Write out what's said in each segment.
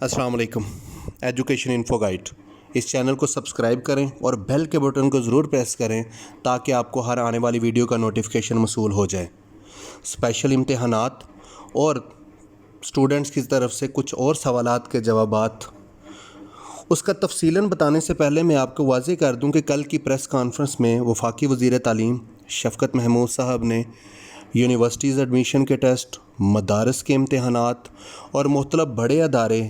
अस्सलाम वालेकुम। Education info guide, इस चैनल को सब्सक्राइब करें और बेल के बटन को ज़रूर प्रेस करें ताकि आपको हर आने वाली वीडियो का नोटिफिकेशन मसूल हो जाए। स्पेशल इम्तिहानात और स्टूडेंट्स की तरफ से कुछ और सवालात के जवाबात, उसका तफसीलन बताने से पहले मैं आपको वाज़ेह कर दूं कि कल की प्रेस कॉन्फ्रेंस में वफाकी वज़ीर तालीम शफ़क़त महमूद साहब ने यूनिवर्सिटीज़ एडमिशन के टेस्ट, मदारस के इम्तिहानात और मुख्तलिफ़ बड़े अदारे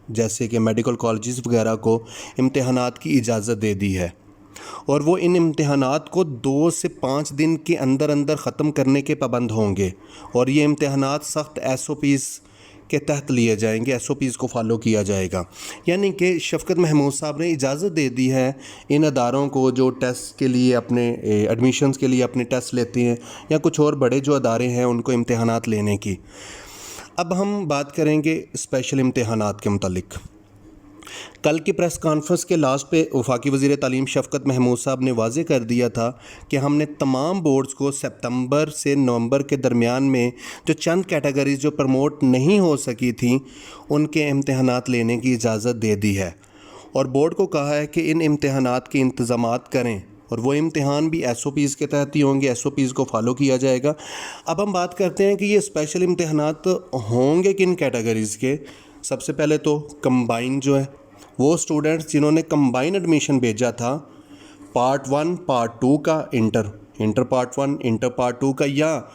जैसे कि मेडिकल कॉलेजेस वगैरह को इम्तिहानात की इजाज़त दे दी है और वो इन इम्तिहानात को 2 से 5 दिन के अंदर अंदर ख़त्म करने के पाबंद होंगे और ये इम्तिहानात सख्त SOPs के तहत लिए जाएंगे, SOPs को फॉलो किया जाएगा। यानी कि शफ़क़त महमूद साहब ने इजाज़त दे दी है इन अदारों को जो टेस्ट के लिए अपने एडमिशन्स के लिए अपने टेस्ट लेते हैं या कुछ और बड़े जो अदारे हैं उनको इम्तिहानात लेने की। अब हम बात करेंगे स्पेशल इम्तिहानात के मुतालिक। कल की प्रेस कॉन्फ्रेंस के लास्ट पे वफाकी वज़ीर तालीम शफ़क़त महमूद साहब ने वाज़ेह कर दिया था कि हमने तमाम बोर्ड्स को सितंबर से नवंबर के दरमियान में जो चंद कैटेगरीज़ जो प्रमोट नहीं हो सकी थी उनके इम्तिहानात लेने की इजाज़त दे दी है और बोर्ड को कहा है कि इन इम्तिहानात के इंतज़ामात करें और वो इम्तिहान भी SOPs के तहत ही होंगे, SOPs को फॉलो किया जाएगा। अब हम बात करते हैं कि ये स्पेशल इम्तिहानात होंगे किन कैटेगरीज़ के। सबसे पहले तो कंबाइन जो है, वो स्टूडेंट्स जिन्होंने कंबाइन एडमिशन भेजा था पार्ट 1 पार्ट 2 का, इंटर पार्ट 1 इंटर पार्ट 2 का, या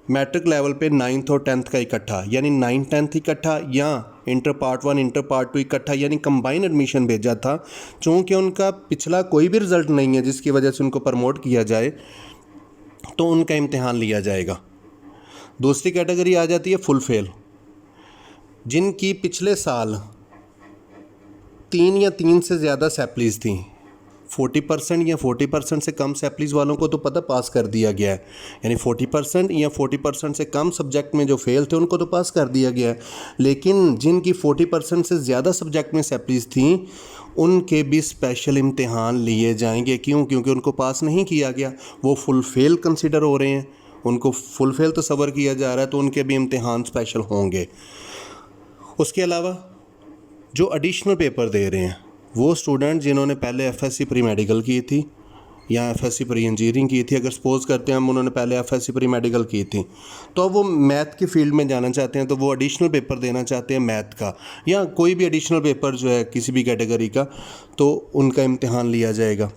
मैट्रिक लेवल पे 9th और 10th का इकट्ठा यानी 9th 10th इकट्ठा, या इंटर पार्ट 1 इंटर पार्ट 2 इकट्ठा यानी कंबाइन एडमिशन भेजा था। चूँकि उनका पिछला कोई भी रिज़ल्ट नहीं है जिसकी वजह से उनको प्रमोट किया जाए तो उनका इम्तिहान लिया जाएगा। दूसरी कैटेगरी आ जाती है फुल फेल, जिनकी पिछले साल 3 या 3 से ज़्यादा सैप्लीज़ थी। 40% या 40% से कम सैप्लीज़ वालों को तो पता पास कर दिया गया है, यानी 40% या 40% से कम सब्जेक्ट में जो फेल थे उनको तो पास कर दिया गया है। लेकिन जिनकी 40% से ज़्यादा सब्जेक्ट में सैप्लीज़ थी उनके भी स्पेशल इम्तिहान लिए जाएंगे। क्यों? क्योंकि उनको पास नहीं किया गया, वो फुल फेल कंसिडर हो रहे हैं, उनको फुल फेल तस्वर किया जा रहा है, तो उनके भी इम्तिहान स्पेशल होंगे। उसके अलावा जो एडिशनल पेपर दे रहे हैं वो स्टूडेंट जिन्होंने पहले FSC प्री मेडिकल की थी या FSC प्री इंजीनियरिंग की थी, अगर सपोज़ करते हैं हम उन्होंने पहले FSC प्री मेडिकल की थी तो वो मैथ की फील्ड में जाना चाहते हैं तो वो एडिशनल पेपर देना चाहते हैं मैथ का या कोई भी एडिशनल पेपर जो है किसी भी कैटेगरी का, तो उनका इम्तिहान लिया जाएगा।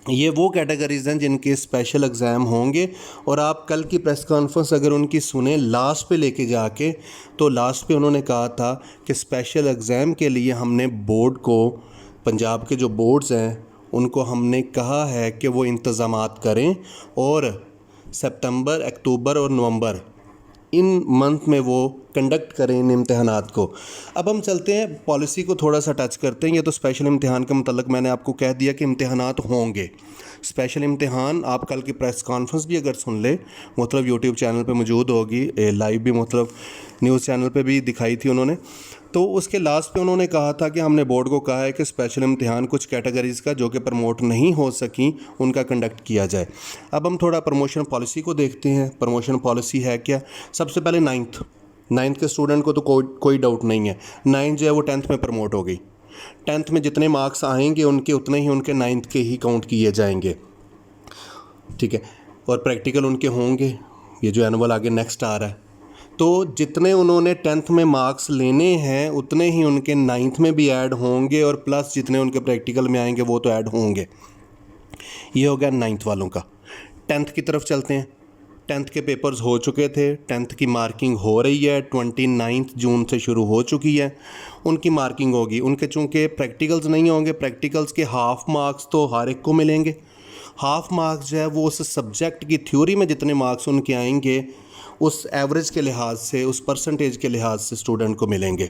ये वो कैटेगरीज़ हैं जिनके स्पेशल एग्ज़ाम होंगे और आप कल की प्रेस कॉन्फ्रेंस अगर उनकी सुने लास्ट पे लेके जाके, तो लास्ट पे उन्होंने कहा था कि स्पेशल एग्ज़ाम के लिए हमने बोर्ड को, पंजाब के जो बोर्ड्स हैं उनको हमने कहा है कि वो इंतज़ामात करें और सितंबर, अक्टूबर और नवंबर इन मंथ में वो कंडक्ट करें इन इम्तिहानात को। अब हम चलते हैं पॉलिसी को थोड़ा सा टच करते हैं। ये तो स्पेशल इम्तिहान के मतलब मैंने आपको कह दिया कि इम्तिहानात होंगे। स्पेशल इम्तिहान आप कल की प्रेस कॉन्फ्रेंस भी अगर सुन ले, मतलब यूट्यूब चैनल पे मौजूद होगी, लाइव भी मतलब न्यूज़ चैनल पे भी दिखाई थी उन्होंने, तो उसके लास्ट पे उन्होंने कहा था कि हमने बोर्ड को कहा है कि स्पेशल इम्तिहान कुछ कैटेगरीज़ का जो कि प्रमोट नहीं हो सकी उनका कंडक्ट किया जाए। अब हम थोड़ा प्रमोशन पॉलिसी को देखते हैं। प्रमोशन पॉलिसी है क्या? सबसे पहले 9th के स्टूडेंट को तो कोई डाउट नहीं है, 9th जो है वो 10th में प्रमोट हो गई। 10th में जितने मार्क्स आएंगे उनके उतने ही उनके 9th के ही काउंट किए जाएंगे, ठीक है। और प्रैक्टिकल उनके होंगे, ये जो एनुअल आगे नेक्स्ट आ रहा है, तो जितने उन्होंने 10th में मार्क्स लेने हैं उतने ही उनके 9th में भी ऐड होंगे और प्लस जितने उनके प्रैक्टिकल में आएंगे वो तो ऐड होंगे। ये हो गया 9th वालों का। 10th की तरफ चलते हैं। 10th के पेपर्स हो चुके थे, 10th की मार्किंग हो रही है, 29 जून से शुरू हो चुकी है, उनकी मार्किंग होगी। उनके चूँकि प्रैक्टिकल्स नहीं होंगे, प्रैक्टिकल्स के हाफ मार्क्स तो हर एक को मिलेंगे। हाफ मार्क्स जो है वो उस सब्जेक्ट की थ्योरी में जितने मार्क्स उनके आएंगे उस एवरेज के लिहाज से, उस परसेंटेज के लिहाज से स्टूडेंट को मिलेंगे।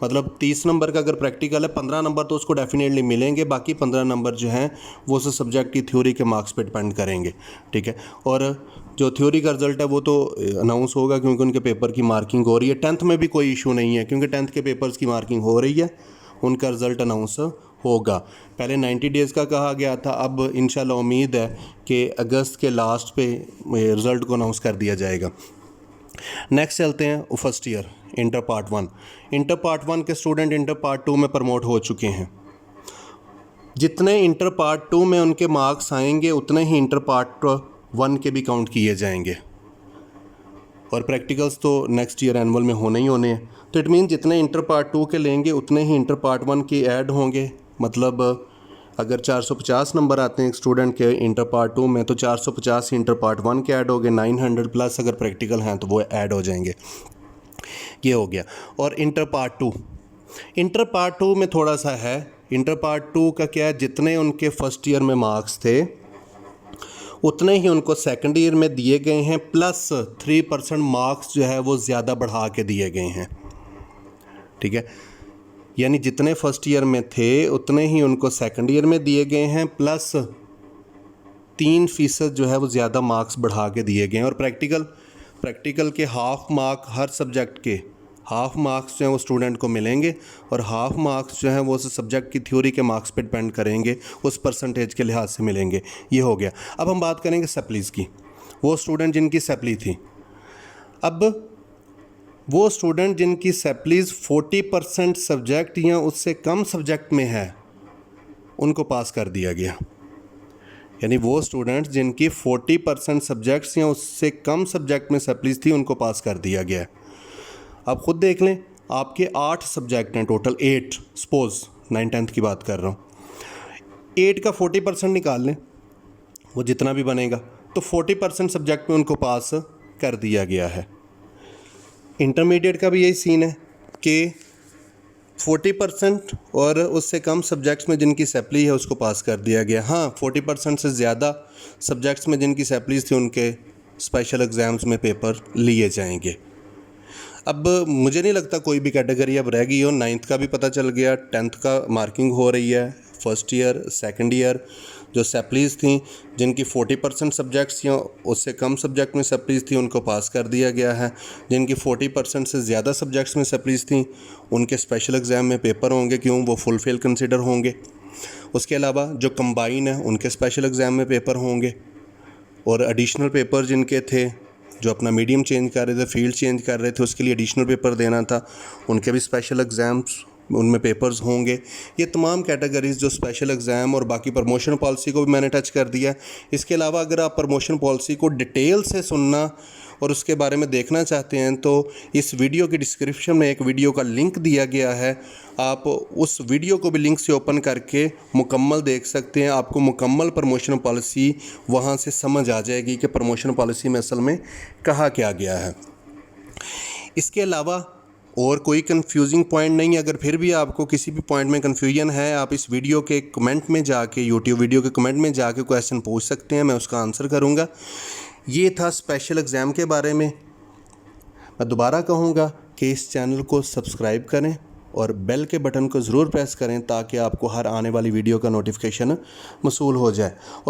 मतलब 30 नंबर का अगर प्रैक्टिकल है, 15 नंबर तो उसको डेफिनेटली मिलेंगे, बाकी 15 नंबर जो हैं वो उस सब्जेक्ट की थ्योरी के मार्क्स पे डिपेंड करेंगे, ठीक है। और जो थ्योरी का रिज़ल्ट है वो तो अनाउंस होगा क्योंकि उनके पेपर की मार्किंग हो रही है। 10th में भी कोई इशू नहीं है क्योंकि 10th के पेपर्स की मार्किंग हो रही है, उनका रिज़ल्ट अनाउंस होगा। पहले 90 डेज़ का कहा गया था, अब इंशाल्लाह उम्मीद है कि अगस्त के लास्ट पे रिज़ल्ट को अनाउंस कर दिया जाएगा। नेक्स्ट चलते हैं first year, inter part 1। Inter part 1 के स्टूडेंट इंटर पार्ट 2 में प्रमोट हो चुके हैं। जितने इंटर पार्ट 2 में उनके मार्क्स आएंगे उतने ही इंटर पार्ट 1 के भी काउंट किए जाएंगे। और प्रैक्टिकल्स तो नेक्स्ट ईयर एनुअल में होने ही होने हैं। तो इट मीन जितने इंटर पार्ट 2 के लेंगे उतने ही इंटर पार्ट 1 के ऐड होंगे। मतलब अगर 450 नंबर आते हैं एक स्टूडेंट के इंटर पार्ट 2 में, तो 450 ही इंटर पार्ट 1 के ऐड हो गए। 900 प्लस अगर प्रैक्टिकल हैं तो वो ऐड हो जाएंगे। ये हो गया। और इंटर पार्ट 2 में थोड़ा सा है। इंटर पार्ट 2 का क्या है, जितने उनके फर्स्ट ईयर में मार्क्स थे उतने ही उनको सेकंड ईयर में दिए गए हैं, प्लस 3% मार्क्स जो है वो ज़्यादा बढ़ा के दिए गए हैं। ठीक है, यानी जितने फर्स्ट ईयर में थे उतने ही उनको सेकंड ईयर में दिए गए हैं, प्लस 3% जो है वो ज़्यादा मार्क्स बढ़ा के दिए गए हैं। और प्रैक्टिकल के हाफ मार्क, हर सब्जेक्ट के हाफ मार्क्स जो हैं वो स्टूडेंट को मिलेंगे, और हाफ मार्क्स जो हैं वो उस सब्जेक्ट की थ्योरी के मार्क्स पे डिपेंड करेंगे, उस परसेंटेज के लिहाज से मिलेंगे। ये हो गया। अब हम बात करेंगे सप्लीज़ की। वो स्टूडेंट जिनकी सप्ली थी, अब वो स्टूडेंट जिनकी सप्लीज़ 40% सब्जेक्ट या उससे कम सब्जेक्ट में है उनको पास कर दिया गया। यानी वो स्टूडेंट जिनकी 40% सब्जेक्ट्स या उससे कम सब्जेक्ट में सप्लीज़ थी उनको पास कर दिया गया। अब ख़ुद देख लें, आपके 8 सब्जेक्ट हैं टोटल, 8 सपोज़ 9-10 की बात कर रहा हूँ। 8 का 40% निकाल लें, वो जितना भी बनेगा, तो 40% सब्जेक्ट में उनको पास कर दिया गया है। इंटरमीडिएट का भी यही सीन है कि 40% और उससे कम सब्जेक्ट्स में जिनकी सैपली है उसको पास कर दिया गया। हाँ, 40% से ज़्यादा सब्जेक्ट्स में जिनकी सैपलीज थी उनके स्पेशल एग्ज़ाम्स में पेपर लिए जाएंगे। अब मुझे नहीं लगता कोई भी कैटेगरी अब रह गई हो। 9th का भी पता चल गया, 10th का मार्किंग हो रही है, फर्स्ट ईयर सेकंड ईयर जो सैपलीज थी जिनकी 40% सब्जेक्ट्स या उससे कम सब्जेक्ट में सैपलीज थी उनको पास कर दिया गया है। जिनकी 40% से ज़्यादा सब्जेक्ट्स में सैपलीज थी उनके स्पेशल एग्ज़ाम में पेपर होंगे, क्यों, वो फुल फेल कंसिडर होंगे। उसके अलावा जो कंबाइन है उनके स्पेशल एग्ज़ाम में पेपर होंगे, और एडिशनल पेपर जिनके थे जो अपना मीडियम चेंज कर रहे थे, फील्ड चेंज कर रहे थे, उसके लिए एडिशनल पेपर देना था, उनके भी स्पेशल एग्ज़ाम्स उनमें पेपर्स होंगे। ये तमाम कैटेगरीज़ जो स्पेशल एग्ज़ाम और बाकी प्रमोशन पॉलिसी को भी मैंने टच कर दिया। इसके अलावा अगर आप प्रमोशन पॉलिसी को डिटेल से सुनना और उसके बारे में देखना चाहते हैं तो इस वीडियो की डिस्क्रिप्शन में एक वीडियो का लिंक दिया गया है, आप उस वीडियो को भी लिंक से ओपन करके मुकम्मल देख सकते हैं। आपको मुकम्मल प्रमोशन पॉलिसी वहाँ से समझ आ जाएगी कि प्रमोशन पॉलिसी में असल में कहा क्या गया है। इसके अलावा और कोई कंफ्यूजिंग पॉइंट नहीं। अगर फिर भी आपको किसी भी पॉइंट में कंफ्यूजन है, आप इस वीडियो के कमेंट में जाके, यूट्यूब वीडियो के कमेंट में जाके क्वेश्चन पूछ सकते हैं, मैं उसका आंसर करूँगा। ये था स्पेशल एग्ज़ाम के बारे में। मैं दोबारा कहूँगा कि इस चैनल को सब्सक्राइब करें और बेल के बटन को ज़रूर प्रेस करें ताकि आपको हर आने वाली वीडियो का नोटिफिकेशन मौसूल हो जाए।